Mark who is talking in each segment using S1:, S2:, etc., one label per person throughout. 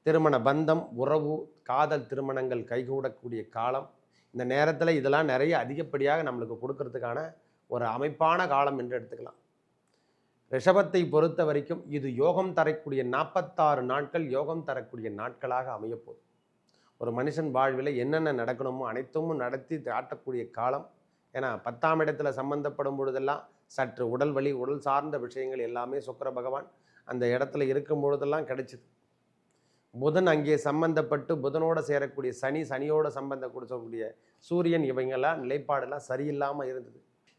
S1: திருமண பந்தம், உறவு, காதல் திருமணங்கள் கைகூடக்கூடிய காலம். இந்த நேரத்தில் இதெல்லாம் நிறைய அதிகப்படியாக நம்மளுக்கு கொடுக்கறதுக்கான ஒரு அமைப்பான காலம் என்று எடுத்துக்கலாம். ரிஷபத்தை பொறுத்த வரைக்கும் இது யோகம் தரக்கூடிய 46 நாட்கள் யோகம் தரக்கூடிய நாட்களாக அமையப்போகுது. ஒரு மனுஷன் வாழ்வில் என்னென்ன நடக்கணுமோ அனைத்தும் நடத்தி காட்டக்கூடிய காலம். ஏன்னா 10ஆம் இடத்துல சம்பந்தப்படும் பொழுதெல்லாம் சற்று உடல் வலி, உடல் சார்ந்த விஷயங்கள் எல்லாமே சுக்கிர பகவான் அந்த இடத்துல இருக்கும் பொழுதெல்லாம் கிடைச்சிது. புதன் அங்கே சம்பந்தப்பட்டு புதனோடு சேரக்கூடிய சனி, சனியோட சம்பந்தம் கொடுக்கக்கூடிய சூரியன், இவங்கெல்லாம் நிலைப்பாடெல்லாம் சரியில்லாமல் இருந்தது.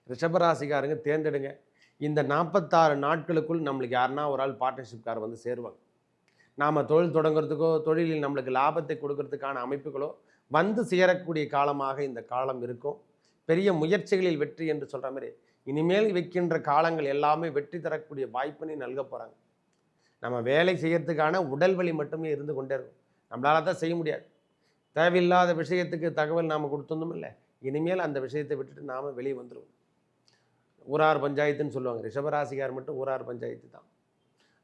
S1: ரிஷபராசிக்காரங்க தேர்ந்தெடுங்க. இந்த 46 நாட்களுக்குள் நம்மளுக்கு யாருன்னா ஒரு ஆள் பார்ட்னர்ஷிப்கார் வந்து சேருவாங்க. நாம் தொழில் தொடங்குறதுக்கோ தொழிலில் நம்மளுக்கு லாபத்தை கொடுக்கறதுக்கான அமைப்புகளோ வந்து சேரக்கூடிய காலமாக இந்த காலம் இருக்கும். பெரிய முயற்சிகளில் வெற்றி என்று சொல்கிற மாதிரி இனிமேல் வைக்கின்ற காலங்கள் எல்லாமே வெற்றி தரக்கூடிய வாய்ப்பினை நல்க போகிறாங்க. நம்ம வேலை செய்யறதுக்கான உடல் வலி மட்டுமே இருந்து கொண்டே இருக்கும். நம்மளால தான் செய்ய முடியாது. தேவையில்லாத விஷயத்துக்கு தகவல் நாம் கொடுத்ததும் இல்லை. இனிமேல் அந்த விஷயத்தை விட்டுட்டு நாம் வெளியே வந்துடுவோம். ஊரார் பஞ்சாயத்துன்னு சொல்லுவாங்க. ரிஷபராசிக்கார் மட்டும் ஊரார் பஞ்சாயத்து தான்.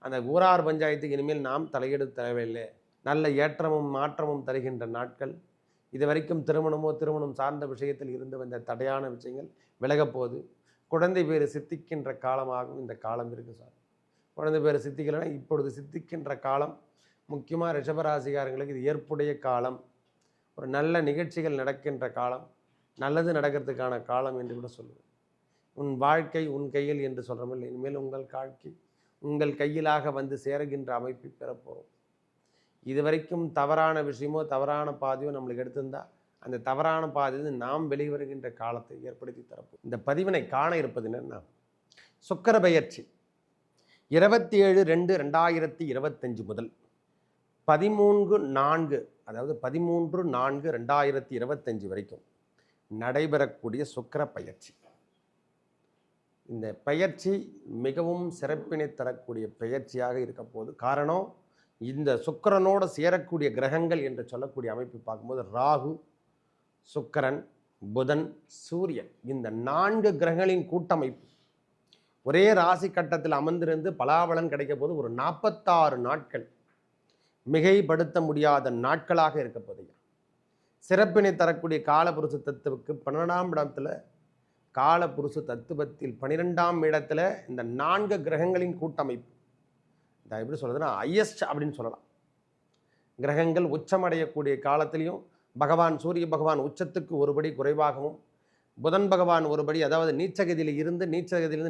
S1: அந்த ஊரார் பஞ்சாயத்துக்கு இனிமேல் நாம் தலையீடு தேவையில்லை. நல்ல ஏற்றமும் மாற்றமும் தருகின்ற நாட்கள். இது வரைக்கும் திருமணம் சார்ந்த விஷயத்தில் இருந்து வந்த தடையான விஷயங்கள் விலகப்போகுது. குழந்தை பேர் சித்திக்கின்ற காலமாகவும் இந்த காலம் இருக்குது சார். குழந்தை பேர் சித்திக்கலைன்னா இப்பொழுது சித்திக்கின்ற காலம். முக்கியமாக ரிஷபராசிக்காரங்களுக்கு இது ஏற்புடைய காலம். ஒரு நல்ல நிகழ்ச்சிகள் நடக்கின்ற காலம். நல்லது நடக்கிறதுக்கான காலம் என்று கூட சொல்லுவேன். உன் வாழ்க்கை உன் கையில் என்று சொல்கிறோமில்லை, இனிமேல் உங்கள் வாழ்க்கை உங்கள் கையிலாக வந்து சேருகின்ற அமைப்பை பெறப்போகிறோம். இது வரைக்கும் தவறான விஷயமோ தவறான பாதையோ நம்மளுக்கு எடுத்திருந்தால் அந்த தவறான பாதையில் நாம் வெளிவருகின்ற காலத்தை ஏற்படுத்தி தரப்போம். இந்த பதிவினை காண இருப்பது என்னன்னா, சுக்கிர பெயர்ச்சி 27/2/2025 முதல் 13/4 அதாவது 13/4/2025 வரைக்கும் நடைபெறக்கூடிய சுக்கிர பயிற்சி. இந்த பயிற்சி மிகவும் சிறப்பினை தரக்கூடிய பயிற்சியாக இருக்க போகுது. காரணம், இந்த சுக்கிரனோடு சேரக்கூடிய கிரகங்கள் என்று சொல்லக்கூடிய அமைப்பு பார்க்கும்போது ராகு, சுக்கிரன், புதன், சூரியன், இந்த 4 கிரகங்களின் கூட்டமைப்பு ஒரே ராசி கட்டத்தில் அமர்ந்திருந்து பலாபலன் கிடைக்க போது ஒரு 46 நாட்கள் மிகைப்படுத்த முடியாத நாட்களாக இருக்க போது. சிறப்பினை தரக்கூடிய காலபுருஷ தத்துவுக்கு 12ஆம் இடத்துல காலபுருஷ தத்துவத்தில் 12ஆம் இடத்துல இந்த 4 கிரகங்களின் கூட்டமைப்பு. இதை எப்படி சொல்றதுன்னா ஹையஸ்ட் அப்படின்னு சொல்லலாம். கிரகங்கள் உச்சமடையக்கூடிய காலத்திலையும் பகவான் சூரிய பகவான் உச்சத்துக்கு ஒருபடி குறைவாகவும், புதன் பகவான் ஒருபடி, அதாவது நீச்சகதியிலிருந்து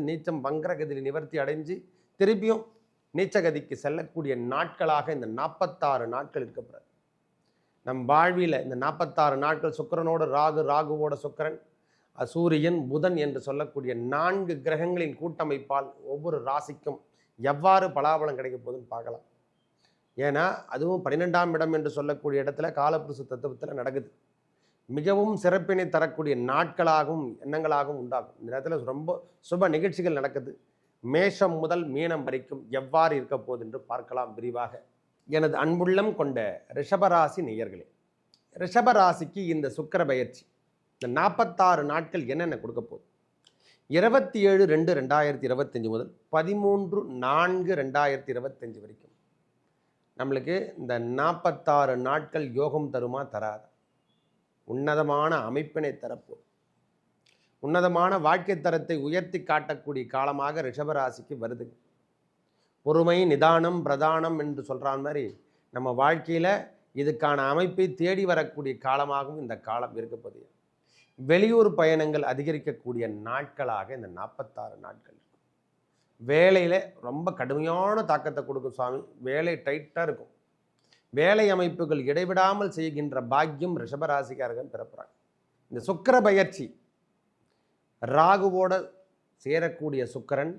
S1: நீச்சம் வங்கரகதியில் நிவர்த்தி அடைஞ்சு திருப்பியும் நீச்சகதிக்கு செல்லக்கூடிய நாட்களாக இந்த 46 நாட்கள் இருக்கப்படுறது. நம் வாழ்வியில் இந்த 46 நாட்கள் சுக்கிரனோடு ராகுவோட சுக்கிரன், சூரியன், புதன் என்று சொல்லக்கூடிய 4 கிரகங்களின் கூட்டமைப்பால் ஒவ்வொரு ராசிக்கும் எவ்வாறு பலாபலம் கிடைக்க போகுதுன்னு பார்க்கலாம். ஏன்னா அதுவும் 12ஆம் இடம் என்று சொல்லக்கூடிய இடத்துல காலபுருஷ தத்துவத்தில் நடக்குது. மிகவும் சிறப்பினை தரக்கூடிய நாட்களாகவும் எண்ணங்களாகவும் உண்டாகும். இந்த நேரத்தில் ரொம்ப சுப நிகழ்ச்சிகள் நடக்குது. மேஷம் முதல் மீனம் வரைக்கும் எவ்வாறு இருக்க போகுது என்று பார்க்கலாம் விரிவாக. எனது அன்புள்ளம் கொண்ட ரிஷபராசி நேயர்களே, ரிஷபராசிக்கு இந்த சுக்கிர பெயர்ச்சி இந்த 46 நாட்கள் என்னென்ன கொடுக்க போகுது? 27/2/2025 முதல் 13/4/2025 வரைக்கும் நம்மளுக்கு இந்த 46 நாட்கள் யோகம் தருமா தராது? உன்னதமான அமைப்பினை தரப்போம். உன்னதமான வாழ்க்கை தரத்தை உயர்த்தி காட்டக்கூடிய காலமாக ரிஷபராசிக்கு வருது. பொறுமை, நிதானம், பிரதானம் என்று சொல்கிற மாதிரி நம்ம வாழ்க்கையில் இதுக்கான அமைப்பை தேடி வரக்கூடிய காலமாகவும் இந்த காலம் இருக்கப்போது. வெளியூர் பயணங்கள் அதிகரிக்கக்கூடிய நாட்களாக இந்த 46 நாட்கள் இருக்கும். வேலையில் ரொம்ப கடுமையான தாக்கத்தை கொடுக்கும் சுவாமி. வேலை டைட்டாக இருக்கும். வேலை அமைப்புகள் இடைவிடாமல் செய்கின்ற பாக்கியம் ரிஷபராசிக்காரர்கள் பிறப்புறாங்க. இந்த சுக்கிர பயிற்சி ராகுவோட சேரக்கூடிய சுக்கிரன்,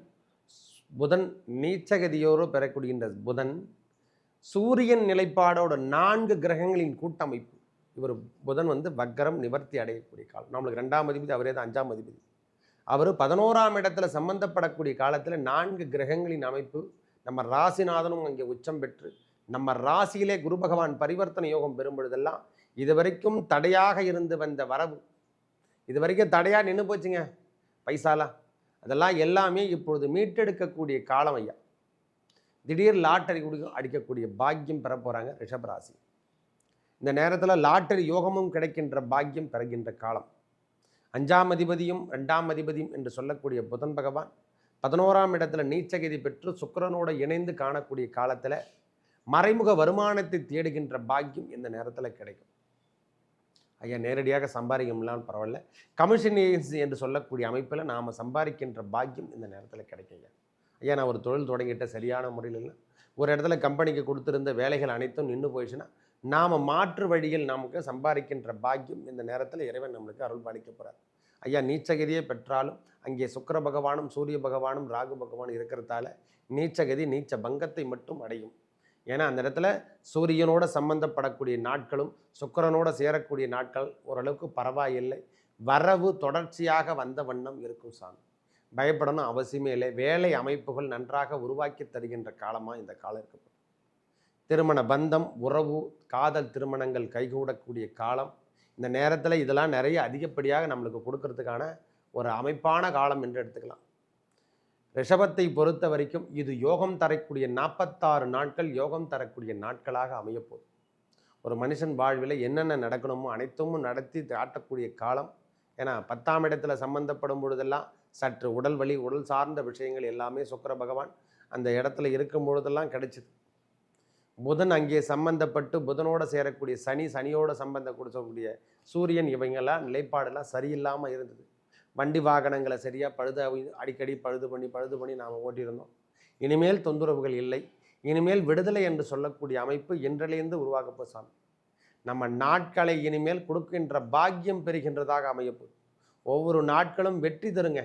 S1: புதன் நீச்சகதியோடு பெறக்கூடிய புதன், சூரியன் நிலைப்பாடோட 4 கிரகங்களின் கூட்டமைப்பு. இவர் புதன் வக்கரம் நிவர்த்தி அடையக்கூடிய காலம். நம்மளுக்கு 2ஆம் அதிபதி, அவரே தான் 5ஆம் அதிபதி. அவர் 11ஆம் இடத்துல சம்பந்தப்படக்கூடிய காலத்தில் 4 கிரகங்களின் அமைப்பு. நம்ம ராசிநாதனும் அங்கே உச்சம் பெற்று நம்ம ராசியிலே குரு பகவான் பரிவர்த்தனை யோகம் பெறும் பொழுதெல்லாம் இதுவரைக்கும் தடையாக இருந்து வந்த வரவு, இது வரைக்கும் தடையாக நின்று போச்சுங்க பைசாலாம், அதெல்லாம் எல்லாமே இப்பொழுது மீட்டெடுக்கக்கூடிய காலம் ஐயா. திடீர் லாட்டரி அடிக்கக்கூடிய பாக்கியம் பெற போகிறாங்க ரிஷபராசி. இந்த நேரத்தில் லாட்டரி யோகமும் கிடைக்கின்ற பாக்கியம் பெறுகின்ற காலம். 5ஆம் அதிபதியும் 2ஆம் அதிபதியும் என்று சொல்லக்கூடிய புதன் பகவான் 11ஆம் இடத்துல நீச்சகதி பெற்று சுக்கிரனோடு இணைந்து காணக்கூடிய காலத்தில் மறைமுக வருமானத்தை தேடுகின்ற பாக்கியம் இந்த நேரத்தில் கிடைக்கும். ஐயா நேரடியாக சம்பாதிக்கலாம்னு பரவாயில்ல, கமிஷன் ஏஜென்சி என்று சொல்லக்கூடிய அமைப்பில் நாம் சம்பாதிக்கின்ற பாக்கியம் இந்த நேரத்தில் கிடைக்குங்க. ஐயா நான் ஒரு தொழில் தொடங்கிட்ட சரியான முறையில் இல்லை, ஒரு இடத்துல கம்பெனிக்கு கொடுத்துருந்த வேலைகள் அனைத்தும் நின்று போயிடுச்சுன்னா நாம் மாற்று வழியில் நமக்கு சம்பாதிக்கின்ற பாக்கியம் இந்த நேரத்தில் இறைவன் நம்மளுக்கு அருள் பாலிக்க போகிறார். ஐயா நீச்சகதியே பெற்றாலும் அங்கே சுக்கிர பகவானும் சூரிய பகவானும் ராகு பகவானும் இருக்கிறதால நீச்சகதி நீச்ச பங்கத்தை மட்டும் அடையும். ஏன்னா அந்த இடத்துல சூரியனோட சம்பந்தப்படக்கூடிய நாட்களும் சுக்கிரனோட சேரக்கூடிய நாட்கள் ஓரளவுக்கு பரவாயில்லை. வரவு தொடர்ச்சியாக வந்த வண்ணம் இருக்கும் சாமி, பயப்படணும் அவசியமே இல்லை. வேலை அமைப்புகள் நன்றாக உருவாக்கி தருகின்ற காலமாக இந்த காலம் இருக்கப்படும். திருமண பந்தம், உறவு, காதல் திருமணங்கள் கைகூடக்கூடிய காலம். இந்த நேரத்தில் இதெல்லாம் நிறைய அதிகப்படியாக நம்மளுக்கு கொடுக்கறதுக்கான ஒரு அமைப்பான காலம் என்று எடுத்துக்கலாம். ரிஷபத்தை பொறுத்த வரைக்கும் இது யோகம் தரக்கூடிய 46 நாட்கள் யோகம் தரக்கூடிய நாட்களாக அமையப்போகுது. ஒரு மனுஷன் வாழ்வில் என்னென்ன நடக்கணுமோ அனைத்தும் நடத்தி காட்டக்கூடிய காலம். ஏன்னா 10ஆம் இடத்துல சம்பந்தப்படும் பொழுதெல்லாம் சற்று உடல் வலி, உடல் சார்ந்த விஷயங்கள் எல்லாமே சுக்கிர பகவான் அந்த இடத்துல இருக்கும் பொழுதெல்லாம் கிடைச்சிது. புதன் அங்கே சம்பந்தப்பட்டு புதனோடு சேரக்கூடிய சனி, சனியோடு சம்பந்தக்கூடிய சூரியன், இவங்கெல்லாம் நிலைப்பாடெல்லாம் சரியில்லாமல் இருந்தது. வண்டி வாகனங்களை சரியாக அடிக்கடி பழுது பண்ணி நாம் ஓட்டியிருந்தோம். இனிமேல் தொந்தரவுகள் இல்லை. இனிமேல் விடுதலை என்று சொல்லக்கூடிய அமைப்பு இன்றிலிருந்து உருவாக்கப்போ சாமி. நம்ம நாட்களை இனிமேல் கொடுக்கின்ற பாக்கியம் பெறுகின்றதாக அமையப்போகுது. ஒவ்வொரு நாட்களும் வெற்றி தருங்க.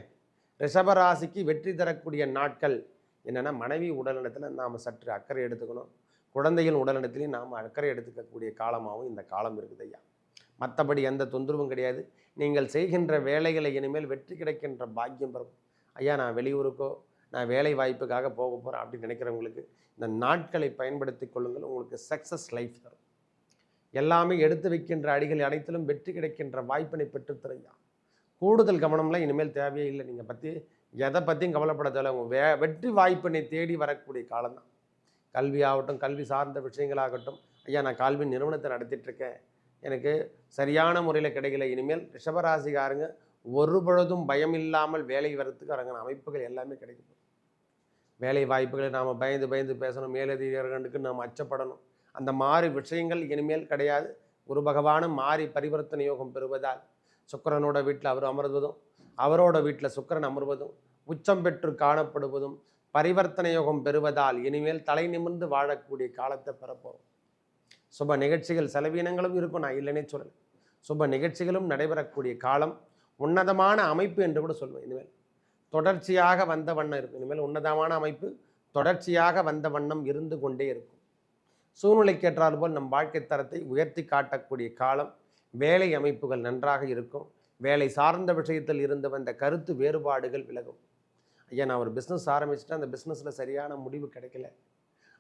S1: ரிஷபராசிக்கு வெற்றி தரக்கூடிய நாட்கள் என்னென்னா, மனைவி உடல்நலத்தில் நாம் சற்று அக்கறை எடுத்துக்கணும். குழந்தைகள் உடல்நலத்திலையும் நாம் அக்கறை எடுத்துக்கக்கூடிய காலமாகவும் இந்த காலம் இருக்குது ஐயா. மற்றபடி எந்த தொந்தரவும் கிடையாது. நீங்கள் செய்கின்ற வேலைகளை இனிமேல் வெற்றி கிடைக்கின்ற பாக்கியம் பெறும். ஐயா நான் வெளியூருக்கோ நான் வேலை வாய்ப்புக்காக போக போகிறேன் அப்படின்னு நினைக்கிறவங்களுக்கு இந்த நாட்களை பயன்படுத்தி கொள்ளுங்கள். உங்களுக்கு சக்ஸஸ் லைஃப் தரும். எல்லாமே எடுத்து வைக்கின்ற அடிகள் அனைத்திலும் வெற்றி கிடைக்கின்ற வாய்ப்பினை பெற்றுத்தரையா. கூடுதல் கவனம்லாம் இனிமேல் தேவையே இல்லை. நீங்கள் எதை பற்றியும் கவலைப்பட தேவை. உங்கள் வெற்றி வாய்ப்பினை தேடி வரக்கூடிய காலம்தான். கல்வி ஆகட்டும், கல்வி சார்ந்த விஷயங்களாகட்டும். ஐயா நான் கல்வி நிறுவனத்தை நடத்திட்டுருக்கேன், எனக்கு சரியான முறையில் கிடைக்கல. இனிமேல் ரிஷபராசிக்காரங்க ஒரு பொழுதும் பயம் இல்லாமல் வேலை வரத்துக்கு அரங்கின அமைப்புகள் எல்லாமே கிடைக்கும். வேலை வாய்ப்புகளை நாம் பயந்து பேசணும், மேலதிகாரிகளுக்கு நாம் அச்சப்படணும், அந்த மாதிரி விஷயங்கள் இனிமேல் கிடையாது. குரு பகவானும் மாறி பரிவர்த்தனை யோகம் பெறுவதால் சுக்கிரனோட வீட்டில் அவர் அமர்வதும் அவரோட வீட்டில் சுக்கிரன் அமர்வதும் உச்சம் பெற்று காணப்படுவதும் பரிவர்த்தனை யோகம் பெறுவதால் இனிமேல் தலை நிமிர்ந்து வாழக்கூடிய காலத்தை பெறப்போகிறோம். சுப நிகழ்ச்சிகள் செலவீனங்களும் இருக்கும், நான் இல்லைன்னே சொல்லலை. சுப நிகழ்ச்சிகளும் நடைபெறக்கூடிய காலம். உன்னதமான அமைப்பு என்று கூட சொல்லுவேன். இனிமேல் தொடர்ச்சியாக வந்த வண்ணம் இருக்கும். இனிமேல் உன்னதமான அமைப்பு தொடர்ச்சியாக வந்த வண்ணம் இருந்து கொண்டே இருக்கும். சூழ்நிலைக்கேற்றால் போல் நம் வாழ்க்கை தரத்தை உயர்த்தி காட்டக்கூடிய காலம். வேலை அமைப்புகள் நன்றாக இருக்கும். வேலை சார்ந்த விஷயத்தில் இருந்து வந்த கருத்து வேறுபாடுகள் விலகும். ஐயா நான் ஒரு பிஸ்னஸ் ஆரம்பிச்சுட்டு அந்த பிஸ்னஸில் சரியான முடிவு கிடைக்கல,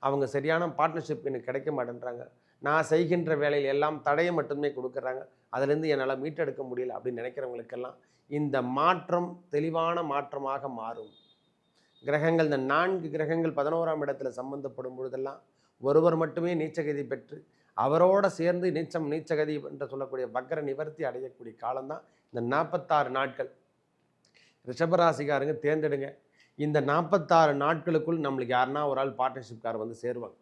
S1: அவங்க சரியான பார்ட்னர்ஷிப் எனக்கு கிடைக்க மாட்டேன்றாங்க, நான் செய்கின்ற வேலையில் எல்லாம் தடையை மட்டுமே கொடுக்குறாங்க, அதிலேருந்து என்னால் மீட்டெடுக்க முடியல அப்படின்னு நினைக்கிறவங்களுக்கெல்லாம் இந்த மாற்றம் தெளிவான மாற்றமாக மாறும். கிரகங்கள், இந்த 4 கிரகங்கள் 11ஆம் இடத்துல சம்பந்தப்படும் பொழுதெல்லாம் ஒருவர் மட்டுமே நீச்சகதி பெற்று அவரோடு சேர்ந்து நீச்சகதி என்று சொல்லக்கூடிய வக்ர நிவர்த்தி அடையக்கூடிய காலம்தான் இந்த 46 நாட்கள். ரிஷபராசிக்காரங்க தேர்ந்தெடுங்க. இந்த 46 நாட்களுக்குள் நம்மளுக்கு யாருன்னா ஒரு ஆள் பார்ட்னர்ஷிப்கார் வந்து சேருவாங்க.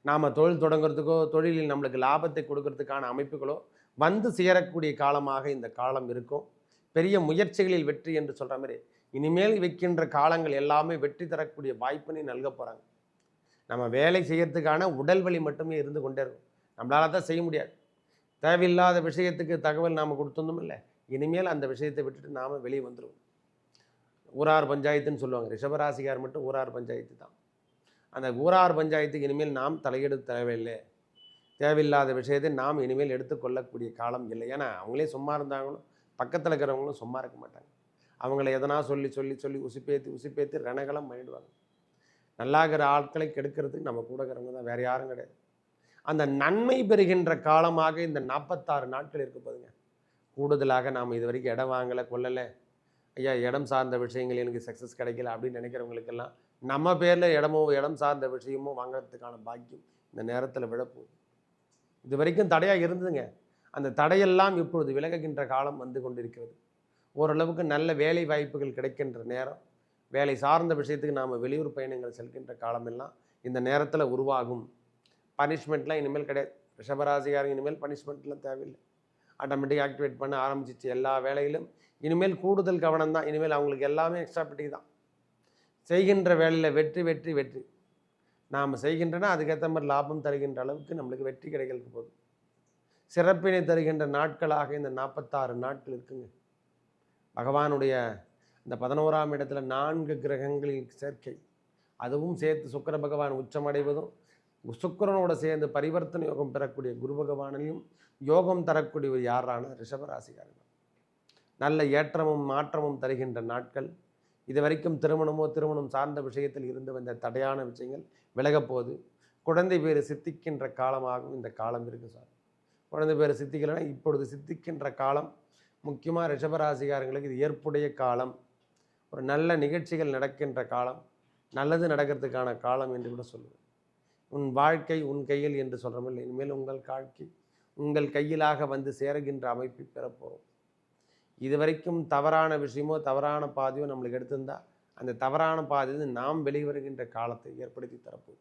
S1: நாம் தொழில் தொடங்குறதுக்கோ தொழிலில் நம்மளுக்கு லாபத்தை கொடுக்கறதுக்கான அமைப்புகளோ வந்து சேரக்கூடிய காலமாக இந்த காலம் இருக்கும். பெரிய முயற்சிகளில் வெற்றி என்று சொல்கிற மாதிரி இனிமேல் வைக்கின்ற காலங்கள் எல்லாமே வெற்றி தரக்கூடிய வாய்ப்பினை நல்க போகிறாங்க. நம்ம வேலை செய்யறதுக்கான உடல் வலி மட்டுமே இருந்து கொண்டே இருக்கும். நம்மளால தான் செய்ய முடியாது. தேவையில்லாத விஷயத்துக்கு தகவல் நாம் கொடுத்துருந்தோம் இல்லை, இனிமேல் அந்த விஷயத்தை விட்டுட்டு நாம் வெளியே வந்துடுவோம். ஊரார் பஞ்சாயத்துன்னு சொல்லுவாங்க. ரிஷபராசிக்கார் மட்டும் ஊரார் பஞ்சாயத்து தான். அந்த ஊரார் பஞ்சாயத்துக்கு இனிமேல் நாம் தலையீடு தேவையில்லை. தேவையில்லாத விஷயத்தை நாம் இனிமேல் எடுத்துக்கொள்ளக்கூடிய காலம் இல்லை. ஏன்னா அவங்களே சும்மா இருந்தாங்களும் பக்கத்தில் இருக்கிறவங்களும் சும்மா இருக்க மாட்டாங்க. அவங்கள எதனா சொல்லி உசுப்பேத்தி ரணகலம் பண்ணிடுவாங்க. நல்லாகிற ஆட்களை கெடுக்கிறதுக்கு நம்ம கூட இருக்கிறவங்க தான், வேறு யாரும் கிடையாது. அந்த நன்மை பெறுகின்ற காலமாக இந்த 46 நாட்கள் இருக்க போதுங்க. கூடுதலாக நாம் இது வரைக்கும் இடம் வாங்கலை கொள்ளலை, ஐயா இடம் சார்ந்த விஷயங்கள் எனக்கு சக்ஸஸ் கிடைக்கல அப்படின்னு நினைக்கிறவங்களுக்கெல்லாம் நம்ம பேரில் இடமோ இடம் சார்ந்த விஷயமோ வாங்குறதுக்கான பாக்கியம் இந்த நேரத்தில் விழப்போகுது. இது வரைக்கும் தடையாக இருந்ததுங்க. அந்த தடையெல்லாம் இப்பொழுது விலகுகின்ற காலம் வந்து கொண்டிருக்கிறது. ஓரளவுக்கு நல்ல வேலை வாய்ப்புகள் கிடைக்கின்ற நேரம், வேலை சார்ந்த விஷயத்துக்கு நாம் வெளியூர் பயணங்கள் செல்கின்ற காலமெல்லாம் இந்த நேரத்தில் உருவாகும். பனிஷ்மெண்ட்லாம் இனிமேல் கிடையாது. ரிஷபராசிக்காரங்க இனிமேல் பனிஷ்மெண்ட்லாம் தேவையில்லை. ஆட்டோமேட்டிக் ஆக்டிவேட் பண்ண ஆரம்பிச்சிச்சு எல்லா வேலையிலும். இனிமேல் கூடுதல் கவனம் தான். இனிமேல் அவங்களுக்கு எல்லாமே எக்ஸ்ட்ரா பெட்டி தான். செய்கின்ற வேலையில் வெற்றி வெற்றி வெற்றி. நாம் செய்கின்றனா அதுக்கேற்ற மாதிரி லாபம் தருகின்ற அளவுக்கு நம்மளுக்கு வெற்றி கிடைக்கிறதுக்கு போகுது. சிறப்பினை தருகின்ற நாட்களாக இந்த 46 நாட்கள் இருக்குங்க. பகவானுடைய இந்த 11ஆம் இடத்துல 4 கிரகங்களின் சேர்க்கை, அதுவும் சேர்த்து சுக்கிர பகவான் உச்சமடைவதும், சுக்கிரனோட சேர்ந்து பரிவர்த்தனை யோகம் பெறக்கூடிய குரு பகவானையும் யோகம் தரக்கூடியவர் யாரான ரிஷபராசிக்காரர்கள். நல்ல ஏற்றமும் மாற்றமும் தருகின்ற நாட்கள். இது வரைக்கும் திருமணம் சார்ந்த விஷயத்தில் இருந்து வந்த தடையான விஷயங்கள் விலகப்போகுது. குழந்தை பேர் சித்திக்கின்ற காலமாகவும் இந்த காலம் இருக்குது சார். குழந்தை பேர் சித்திக்கலைன்னா இப்பொழுது சித்திக்கின்ற காலம். முக்கியமாக ரிஷபராசிக்காரங்களுக்கு இது ஏற்புடைய காலம். ஒரு நல்ல நிகழ்ச்சிகள் நடக்கின்ற காலம், நல்லது நடக்கிறதுக்கான காலம் என்று கூட சொல்லுவேன். உன் வாழ்க்கை உன் கையில் என்று சொல்கிறோமில்லை, இனிமேல் உங்கள் வாழ்க்கை உங்கள் கையிலாக வந்து சேருகின்ற அமைப்பை பெறப்போகிறோம். இது வரைக்கும் தவறான விஷயமோ தவறான பாதையோ நம்மளுக்கு எடுத்திருந்தால் அந்த தவறான பாதையிலிருந்து நாம் வெளிவருகின்ற காலத்தை ஏற்படுத்தி தரப்போம்.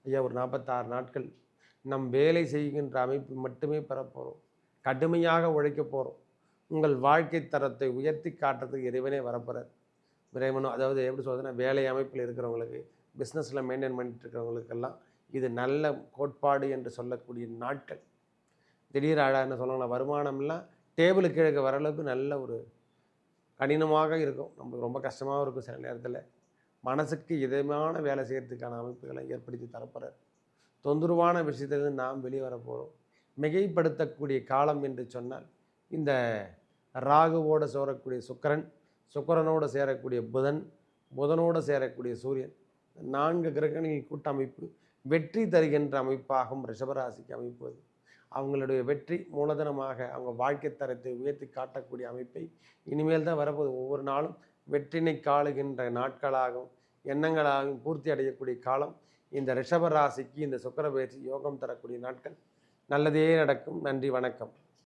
S1: ஐயா, ஒரு 46 நாட்கள் நம் வேலை செய்கின்ற அமைப்பு மட்டுமே பெறப்போகிறோம். கடுமையாக உழைக்க போகிறோம். உங்கள் வாழ்க்கை தரத்தை உயர்த்தி காட்டுறதுக்கு இறைவனே வரப்போகிறார். இறைவனும் அதாவது எப்படி சொல்றதுன்னா, வேலை அமைப்பில் இருக்கிறவங்களுக்கு, பிஸ்னஸில் மெயின்டைன் பண்ணிட்டு இருக்கிறவங்களுக்கெல்லாம் இது நல்ல கோட்பாடு என்று சொல்லக்கூடிய நாட்கள். திடீர் என்ன சொல்லுவாங்களா, வருமானம்லாம் டேபிளுக்கு கீழே வர அளவுக்கு நல்ல ஒரு கடினமாக இருக்கும். நம்மளுக்கு ரொம்ப கஷ்டமாகவும் இருக்கும். சில நேரத்தில் மனசுக்கு இதமான வேலை செய்கிறதுக்கான அமைப்புகளை ஏற்படுத்தி தரப்போகிறார். தொந்தரவான விஷயத்திலிருந்து நாம் வெளியே வரப்போகிறோம். மிகைப்படுத்தக்கூடிய காலம் என்று சொன்னால் இந்த ராகுவோடு சேரக்கூடிய சுக்கிரன், சுக்கிரனோடு சேரக்கூடிய புதன், புதனோடு சேரக்கூடிய சூரியன், 4 கிரகங்களின் கூட்டமைப்பு வெற்றி தருகின்ற அமைப்பாகவும் ரிஷபராசிக்கு அமைப்பு. அவங்களுடைய வெற்றி மூலதனமாக அவங்க வாழ்க்கை தரத்தை உயர்த்தி காட்டக்கூடிய அமைப்பை இனிமேல் தான் வரப்போகுது. ஒவ்வொரு நாளும் வெற்றினை காணுகின்ற நாட்களாகவும் எண்ணங்களாகவும் பூர்த்தி அடையக்கூடிய காலம் இந்த ரிஷபராசிக்கு இந்த சுக்கிர பயிற்சி யோகம் தரக்கூடிய நாட்கள். நல்லதே நடக்கும். நன்றி, வணக்கம்.